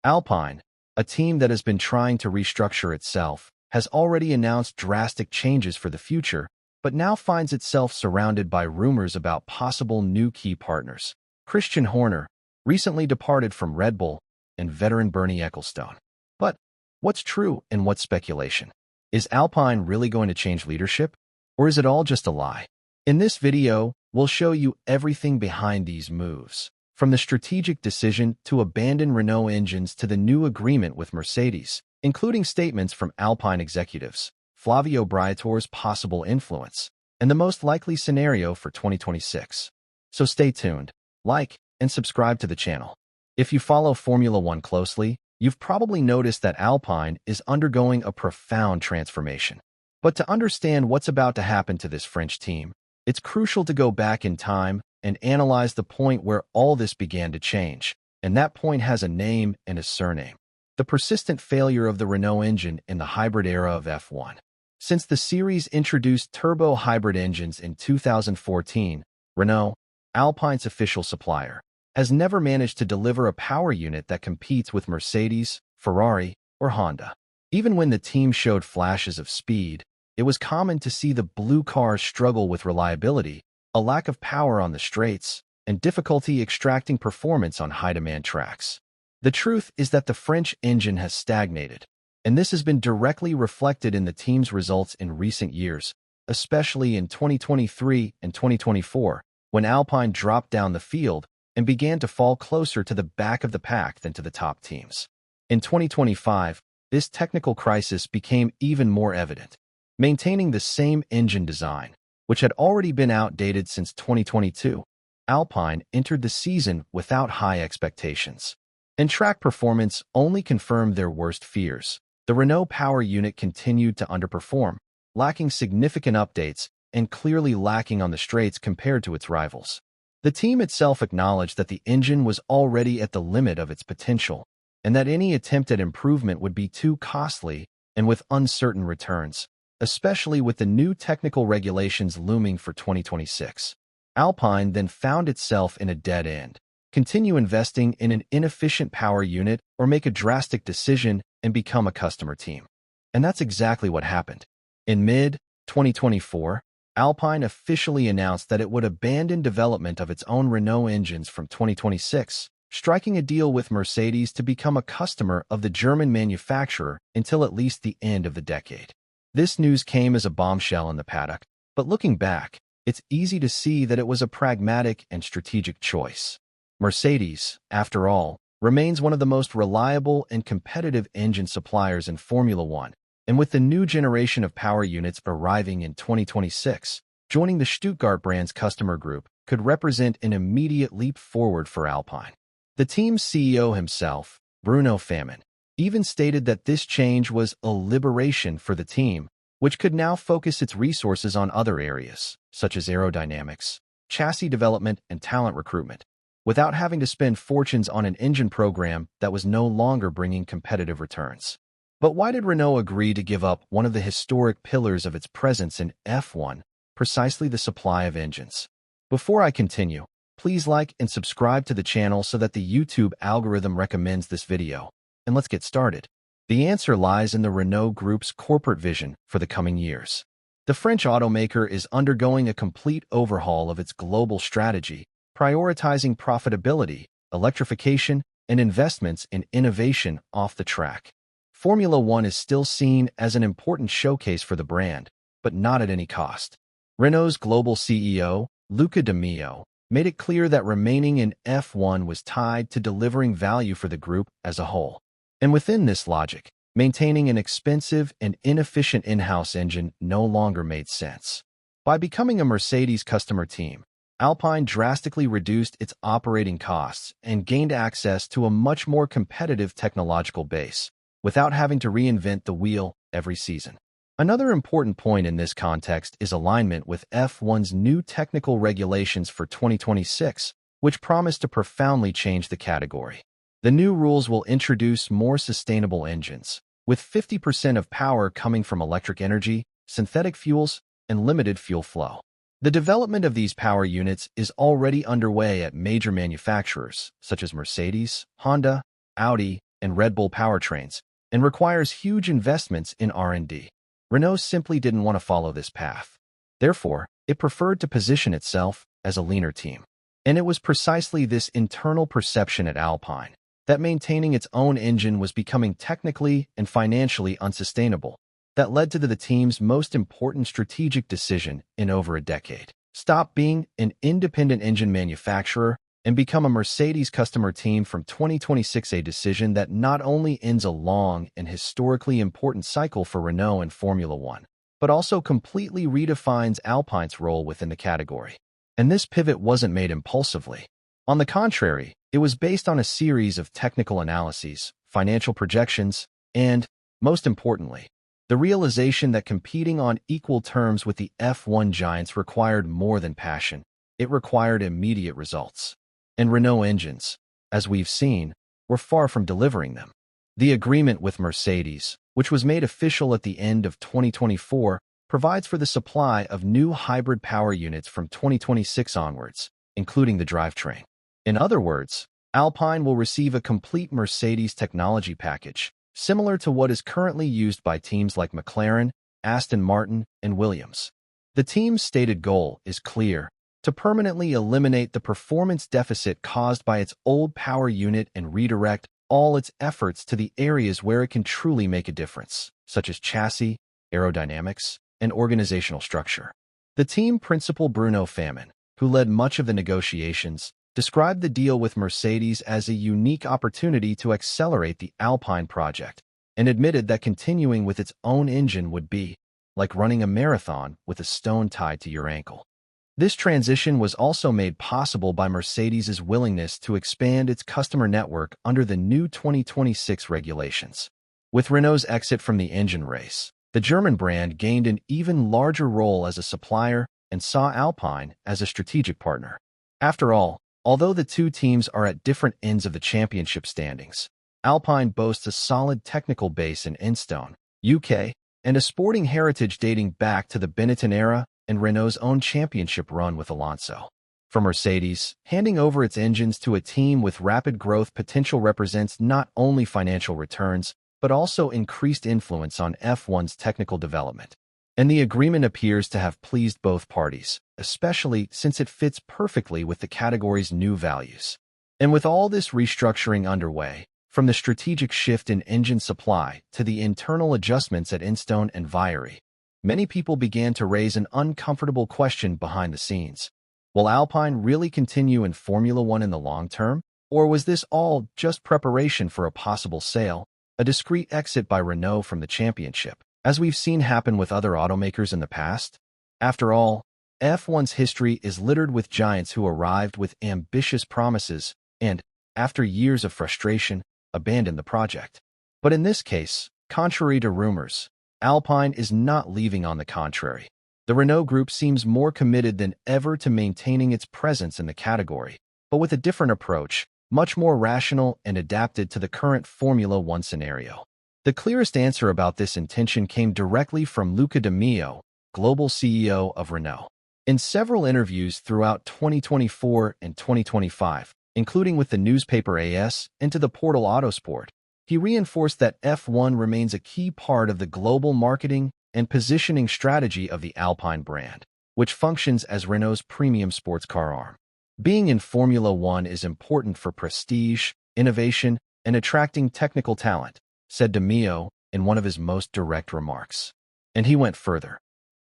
Alpine, a team that has been trying to restructure itself, has already announced drastic changes for the future, but now finds itself surrounded by rumors about possible new key partners. Christian Horner recently departed from Red Bull, and veteran Bernie Ecclestone. But what's true and what's speculation? Is Alpine really going to change leadership, or is it all just a lie? In this video, we'll show you everything behind these moves, from the strategic decision to abandon Renault engines to the new agreement with Mercedes, including statements from Alpine executives, Flavio Briatore's possible influence, and the most likely scenario for 2026. So stay tuned, like, and subscribe to the channel. If you follow Formula One closely, you've probably noticed that Alpine is undergoing a profound transformation. But to understand what's about to happen to this French team, it's crucial to go back in time and analyze the point where all this began to change. And that point has a name and a surname: the persistent failure of the Renault engine in the hybrid era of F1. Since the series introduced turbo hybrid engines in 2014, Renault, Alpine's official supplier, has never managed to deliver a power unit that competes with Mercedes, Ferrari, or Honda. Even when the team showed flashes of speed, it was common to see the blue cars struggle with reliability, a lack of power on the straights, and difficulty extracting performance on high-demand tracks. The truth is that the French engine has stagnated, and this has been directly reflected in the team's results in recent years, especially in 2023 and 2024, when Alpine dropped down the field and began to fall closer to the back of the pack than to the top teams. In 2025, this technical crisis became even more evident. Maintaining the same engine design, which had already been outdated since 2022, Alpine entered the season without high expectations. And track performance only confirmed their worst fears. The Renault power unit continued to underperform, lacking significant updates and clearly lacking on the straights compared to its rivals. The team itself acknowledged that the engine was already at the limit of its potential, and that any attempt at improvement would be too costly and with uncertain returns, especially with the new technical regulations looming for 2026. Alpine then found itself in a dead end: continue investing in an inefficient power unit or make a drastic decision and become a customer team. And that's exactly what happened. In mid-2024, Alpine officially announced that it would abandon development of its own Renault engines from 2026, striking a deal with Mercedes to become a customer of the German manufacturer until at least the end of the decade. This news came as a bombshell in the paddock, but looking back, it's easy to see that it was a pragmatic and strategic choice. Mercedes, after all, remains one of the most reliable and competitive engine suppliers in Formula One, and with the new generation of power units arriving in 2026, joining the Stuttgart brand's customer group could represent an immediate leap forward for Alpine. The team's CEO himself, Bruno Famin, even stated that this change was a liberation for the team, which could now focus its resources on other areas, such as aerodynamics, chassis development, and talent recruitment, without having to spend fortunes on an engine program that was no longer bringing competitive returns. But why did Renault agree to give up one of the historic pillars of its presence in F1, precisely the supply of engines? Before I continue, please like and subscribe to the channel so that the YouTube algorithm recommends this video. And let's get started. The answer lies in the Renault Group's corporate vision for the coming years. The French automaker is undergoing a complete overhaul of its global strategy, prioritizing profitability, electrification, and investments in innovation off the track. Formula One is still seen as an important showcase for the brand, but not at any cost. Renault's global CEO, Luca de Meo, made it clear that remaining in F1 was tied to delivering value for the group as a whole. And within this logic, maintaining an expensive and inefficient in-house engine no longer made sense. By becoming a Mercedes customer team, Alpine drastically reduced its operating costs and gained access to a much more competitive technological base, without having to reinvent the wheel every season. Another important point in this context is alignment with F1's new technical regulations for 2026, which promise to profoundly change the category. The new rules will introduce more sustainable engines, with 50% of power coming from electric energy, synthetic fuels, and limited fuel flow. The development of these power units is already underway at major manufacturers such as Mercedes, Honda, Audi, and Red Bull powertrains, and requires huge investments in R&D. Renault simply didn't want to follow this path. Therefore, it preferred to position itself as a leaner team. And it was precisely this internal perception at Alpine that maintaining its own engine was becoming technically and financially unsustainable that led to the team's most important strategic decision in over a decade. Stop being an independent engine manufacturer and become a Mercedes customer team from 2026, a decision that not only ends a long and historically important cycle for Renault and Formula One, but also completely redefines Alpine's role within the category. And this pivot wasn't made impulsively. On the contrary, it was based on a series of technical analyses, financial projections, and, most importantly, the realization that competing on equal terms with the F1 giants required more than passion. It required immediate results. And Renault engines, as we've seen, were far from delivering them. The agreement with Mercedes, which was made official at the end of 2024, provides for the supply of new hybrid power units from 2026 onwards, including the drivetrain. In other words, Alpine will receive a complete Mercedes technology package, similar to what is currently used by teams like McLaren, Aston Martin, and Williams. The team's stated goal is clear: to permanently eliminate the performance deficit caused by its old power unit and redirect all its efforts to the areas where it can truly make a difference, such as chassis, aerodynamics, and organizational structure. The team principal Bruno Famin, who led much of the negotiations, described the deal with Mercedes as a unique opportunity to accelerate the Alpine project and admitted that continuing with its own engine would be like running a marathon with a stone tied to your ankle. This transition was also made possible by Mercedes's willingness to expand its customer network under the new 2026 regulations. With Renault's exit from the engine race, the German brand gained an even larger role as a supplier and saw Alpine as a strategic partner. After all, although the two teams are at different ends of the championship standings, Alpine boasts a solid technical base in Ecclestone, UK, and a sporting heritage dating back to the Benetton era and Renault's own championship run with Alonso. For Mercedes, handing over its engines to a team with rapid growth potential represents not only financial returns, but also increased influence on F1's technical development. And the agreement appears to have pleased both parties, especially since it fits perfectly with the category's new values. And with all this restructuring underway, from the strategic shift in engine supply to the internal adjustments at Ecclestone and Viry, many people began to raise an uncomfortable question behind the scenes. Will Alpine really continue in Formula One in the long term? Or was this all just preparation for a possible sale, a discreet exit by Renault from the championship, as we've seen happen with other automakers in the past? After all, F1's history is littered with giants who arrived with ambitious promises and, after years of frustration, abandoned the project. But in this case, contrary to rumors, Alpine is not leaving. On the contrary, the Renault Group seems more committed than ever to maintaining its presence in the category, but with a different approach, much more rational and adapted to the current Formula One scenario. The clearest answer about this intention came directly from Luca de Meo, global CEO of Renault. In several interviews throughout 2024 and 2025, including with the newspaper AS and to the portal Autosport, he reinforced that F1 remains a key part of the global marketing and positioning strategy of the Alpine brand, which functions as Renault's premium sports car arm. Being in Formula One is important for prestige, innovation, and attracting technical talent, said de Meo in one of his most direct remarks. And he went further.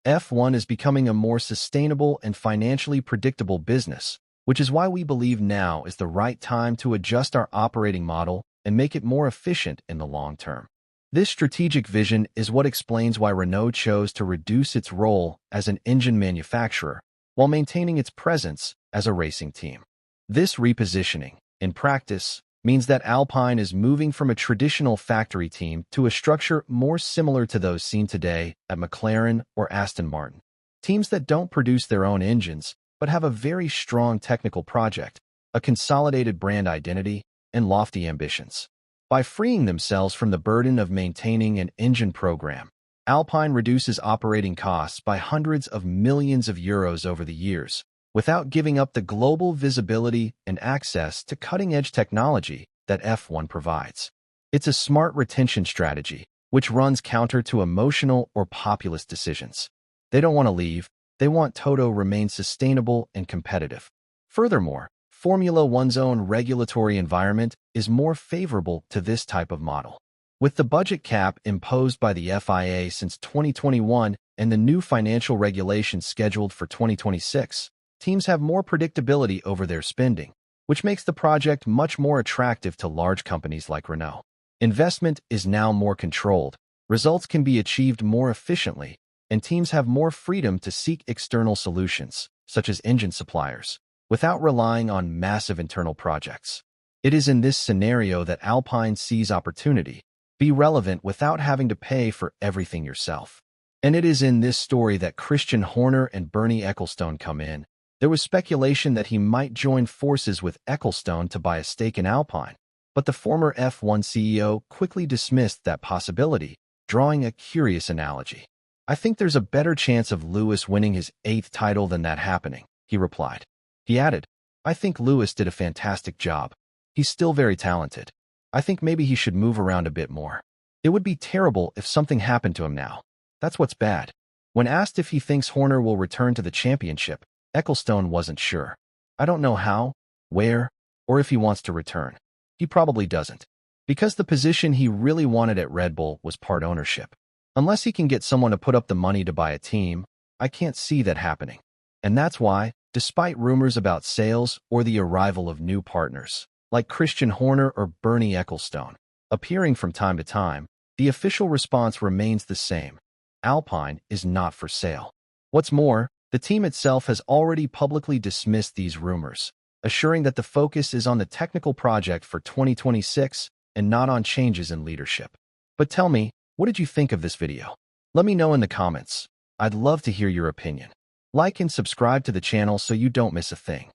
F1 is becoming a more sustainable and financially predictable business, which is why we believe now is the right time to adjust our operating model and make it more efficient in the long term. This strategic vision is what explains why Renault chose to reduce its role as an engine manufacturer while maintaining its presence as a racing team. This repositioning, in practice, means that Alpine is moving from a traditional factory team to a structure more similar to those seen today at McLaren or Aston Martin. Teams that don't produce their own engines, but have a very strong technical project, a consolidated brand identity, and lofty ambitions. By freeing themselves from the burden of maintaining an engine program, Alpine reduces operating costs by hundreds of millions of euros over the years, without giving up the global visibility and access to cutting-edge technology that F1 provides. It's a smart retention strategy, which runs counter to emotional or populist decisions. They don't want to leave. They want Toto remain sustainable and competitive. Furthermore, Formula One's own regulatory environment is more favorable to this type of model. With the budget cap imposed by the FIA since 2021 and the new financial regulations scheduled for 2026, teams have more predictability over their spending, which makes the project much more attractive to large companies like Renault. Investment is now more controlled, results can be achieved more efficiently, and teams have more freedom to seek external solutions, such as engine suppliers, without relying on massive internal projects. It is in this scenario that Alpine sees opportunity, be relevant without having to pay for everything yourself. And it is in this story that Christian Horner and Bernie Ecclestone come in. There was speculation that he might join forces with Ecclestone to buy a stake in Alpine, but the former F1 CEO quickly dismissed that possibility, drawing a curious analogy. "I think there's a better chance of Lewis winning his 8th title than that happening," he replied. He added, "I think Lewis did a fantastic job. He's still very talented. I think maybe he should move around a bit more. It would be terrible if something happened to him now. That's what's bad." When asked if he thinks Horner will return to the championship, Ecclestone wasn't sure. "I don't know how, where, or if he wants to return. He probably doesn't. Because the position he really wanted at Red Bull was part ownership. Unless he can get someone to put up the money to buy a team, I can't see that happening." And that's why, despite rumors about sales or the arrival of new partners, like Christian Horner or Bernie Ecclestone, appearing from time to time, the official response remains the same. Alpine is not for sale. What's more, the team itself has already publicly dismissed these rumors, assuring that the focus is on the technical project for 2026 and not on changes in leadership. But tell me, what did you think of this video? Let me know in the comments. I'd love to hear your opinion. Like and subscribe to the channel so you don't miss a thing.